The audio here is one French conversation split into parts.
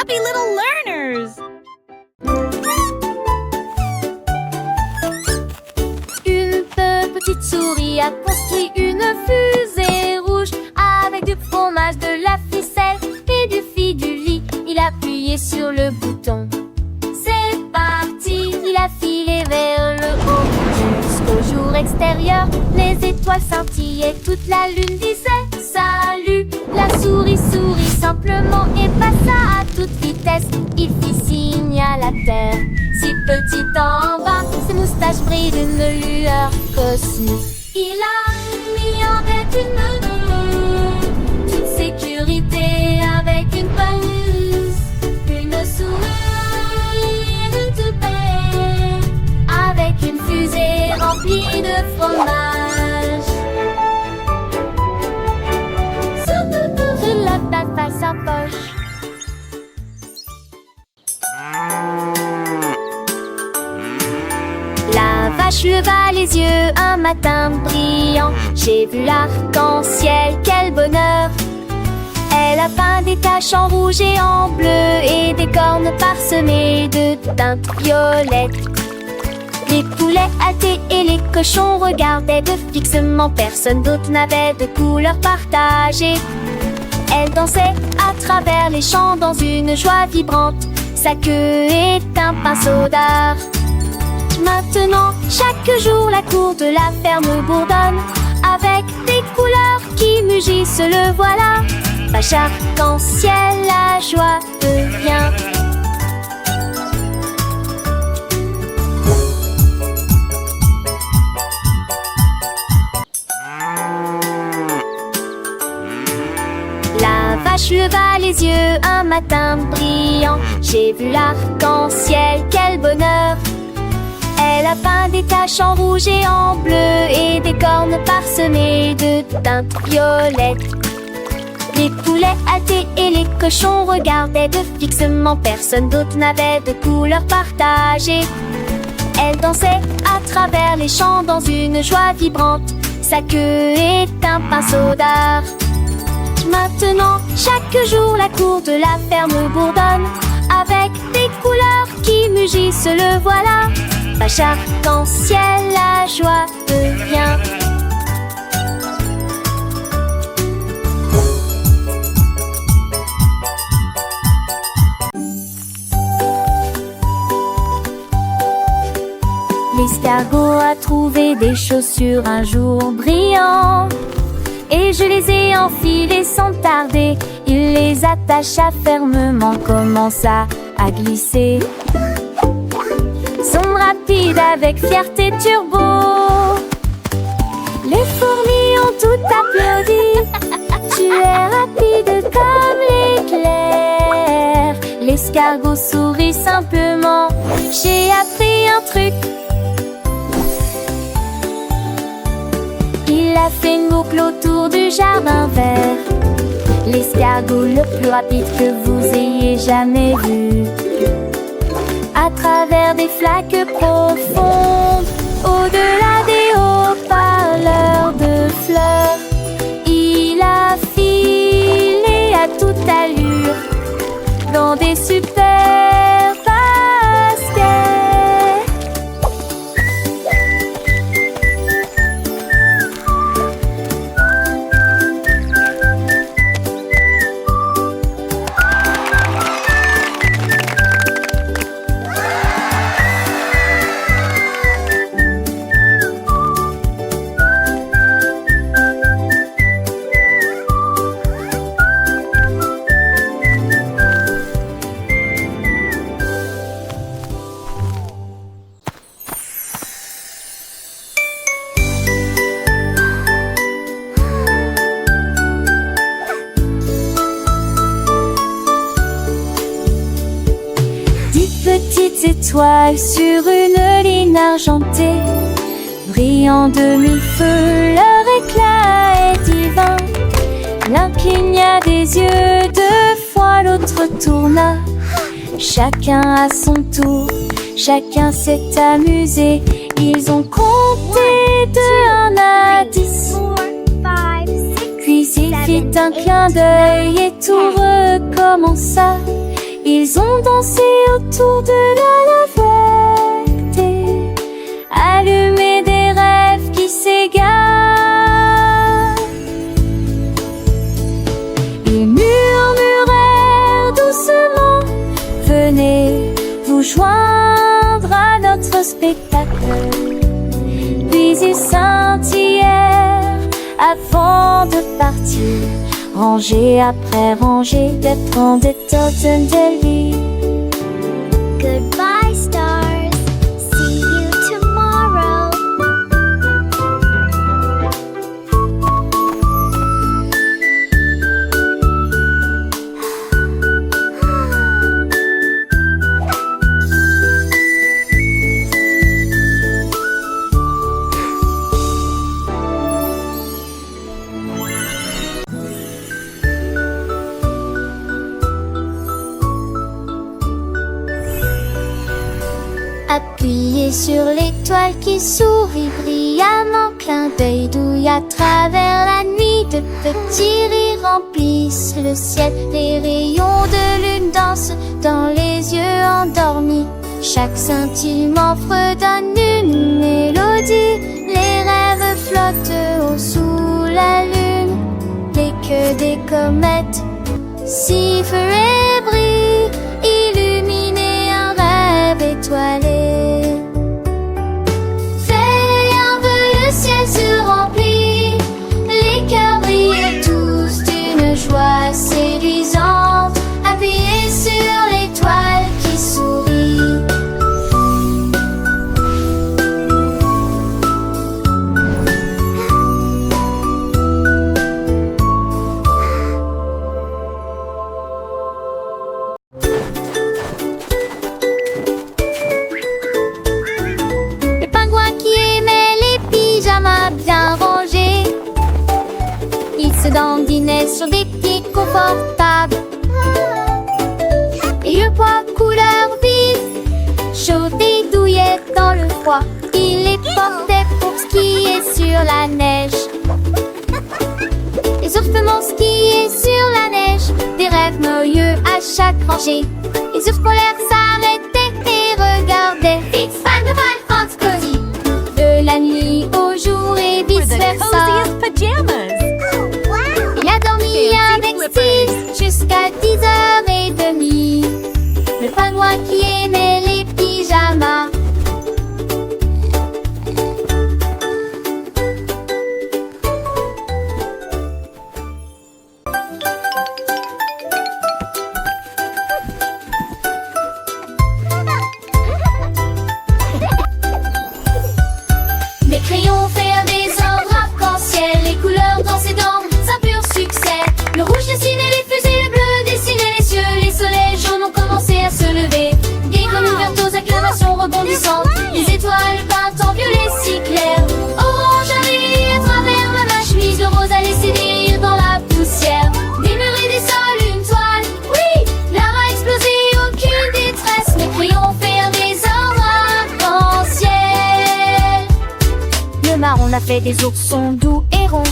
happy little learners! Une petite souris a construit une fusée rouge avec du fromage, de la ficelle et du fil-du-lit. Il a appuyé sur le bouton. C'est parti! Il a filé vers le haut jusqu'au jour extérieur. Les étoiles scintillaient, toute la lune disait salut. La souris sourit simplement et passa à toute vitesse. Il fit signe à la terre, si petite en bas, ses moustaches brillent d'une lueur cosmique. Il a mis en tête une sécurité avec une pause, une souris de tout paix, avec une fusée remplie de fromage. Sur la patte à sa poche. La vache leva les yeux un matin brillant. J'ai vu l'arc-en-ciel, quel bonheur! Elle a peint des taches en rouge et en bleu et des cornes parsemées de teintes violettes. Les poulets hâtés et les cochons regardaient de fixement. Personne d'autre n'avait de couleur partagée. Elle dansait à travers les champs dans une joie vibrante. Sa queue est un pinceau d'art. Maintenant, chaque jour, la cour de la ferme bourdonne avec des couleurs qui mugissent, le voilà. Vache arc-en-ciel, la joie revient. La vache leva les yeux un matin brillant. J'ai vu l'arc-en-ciel, quel bonheur! Elle a peint des taches en rouge et en bleu et des cornes parsemées de teintes violettes. Les poulets hâtés et les cochons regardaient de fixement. Personne d'autre n'avait de couleur partagée. Elle dansait à travers les champs dans une joie vibrante. Sa queue est un pinceau d'art. Maintenant, chaque jour, la cour de la ferme bourdonne avec des couleurs qui mugissent, le voilà. Vache arc-en-ciel, la joie revient. L'escargot a trouvé des chaussures un jour brillant, et je les ai enfilées sans tarder. Il les attacha fermement, commença à glisser. Sont rapides avec fierté turbo. Les fourmis ont tout applaudi. Tu es rapide comme l'éclair. L'escargot sourit simplement. J'ai appris un truc. Il a fait une boucle autour du jardin vert. L'escargot le plus rapide que vous ayez jamais vu. À travers des flaques profondes, au-delà des haut-parleurs de fleurs, il a filé à toute allure dans des super baskets. Petites étoiles sur une ligne argentée, brillant de mille feux, leur éclat est divin. L'un cligna des yeux, deux fois l'autre tourna. Chacun à son tour, chacun s'est amusé. Ils ont compté de 1 à 10. Puis il fit un clin d'œil et tout recommença. Ils ont dansé autour de la navette et allumé des rêves qui s'égarent. Ils murmurèrent doucement: venez vous joindre à notre spectacle. Puis ils scintillèrent avant de partir, rangée après rangée de troncs de Totem de lui. Goodbye stars, see you tomorrow. Appuyez sur l'étoile qui sourit brillamment, clin d'œil douille à travers la nuit. De petits rires remplissent le ciel, les rayons de lune dansent dans les yeux endormis. Chaque scintillement fredonne une mélodie, les rêves flottent haut sous la lune. Les queues des comètes sifflent et brillent, illuminés un rêve étoilé. Le ciel se remplit, les cœurs brillent tous d'une joie séduisante, appuyés sur l'étoile qui sourit. Le pingouin qui aimait les pyjamas bien rangés, il se dandinait sur des pieds confortables. Et le poids couleur vive, chaud et douillet dans le froid, il les portait pour skier sur la neige. Les ours vont skier sur la neige, des rêves merveilleux à chaque rangée. Les ours polaires s'arrêtaient et regardaient. It's fun to find Fox Cozy. De la nuit au jour et vice versa. Il a dormi avec Steve jusqu'à 10h30. Le pingouin qui aimait les pyjamas. Les crayons firent des ordres arc-en-ciel, les couleurs dans ses dents, c'est un pur succès. Le rouge dessinait les fusées, le bleu dessinait les cieux, les soleils jaunes ont commencé à se lever. Des grenouilles vertes aux acclamations rebondissantes, les étoiles peintes en violet si clair. Orange arrive à travers ma chemise, le rose a laissé des rires dans la poussière. Des murs et des sols, une toile, oui, l'art a explosé, aucune détresse. Les crayons firent des ordres arc-en-ciel. Le marron a fait des oursons doux et ronds,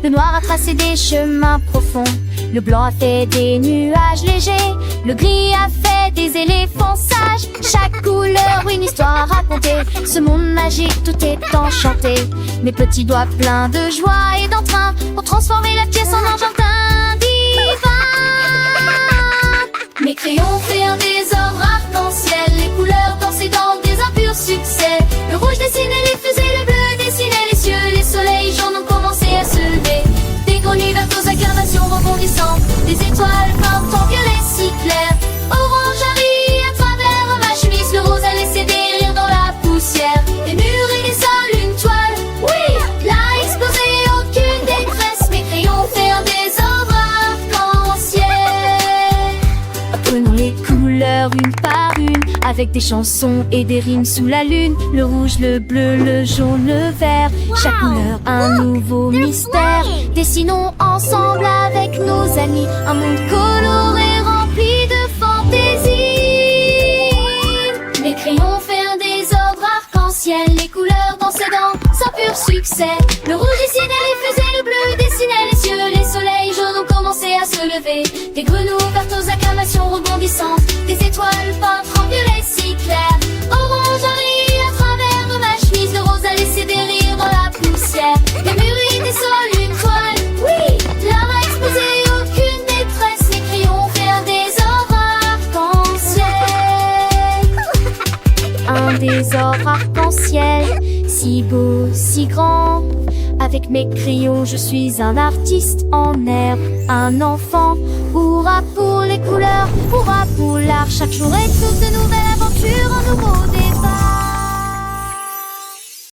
le noir a tracé des chemins profonds, le blanc a fait des nuages légers, le gris a fait des éléphants sages. Chaque couleur une histoire à raconter, ce monde magique tout est enchanté. Mes petits doigts pleins de joie et d'entrain pour transformer la pièce en un jardin divin. Mes crayons firent des ordres arc-en-ciel, les couleurs dansaient dans des impurs succès. Le rouge dessinait les fusées, le bleu dessinait les cieux, les soleils jaunes ont commencé à se lever. Des grenouilles vertes aux acclamations rebondissantes, des étoiles peintes en violet si clair. Orange arrive à travers ma chemise, le rose a laissé des rires dans la poussière. Des murs et des sols, une toile, oui, l'art a explosé, aucune détresse. Mes crayons firent des ordres arc-en-ciel. Prenons les couleurs une par une, avec des chansons et des rimes sous la lune. Le rouge, le bleu, le jaune, le vert, chaque couleur un nouveau mystère. Dessinons ensemble avec nos amis un monde coloré rempli de fantaisie. Les crayons firent des ordres arc-en-ciel, les couleurs dans ses dents, sans pur succès. Le rouge dessinait les fusées, le bleu dessinait les cieux, les soleils jaunes ont commencé à se se lever. Des grenouilles vertes aux acclamations rebondissantes, des étoiles peintres en violet si clair. Orange arrive à travers ma chemise, le rose a laissé des rires dans la poussière. Des mûris, des sols, une toile, oui, l'art a explosé, aucune détresse. Les crayons faire des ors arc-en-ciel. Un désordre arc-en-ciel, si beau, si grand. Avec mes crayons, je suis un artiste en herbe, un enfant. Hurrah pour les couleurs, hurrah pour l'art. Chaque jour est toute de nouvelles aventures, un nouveau début.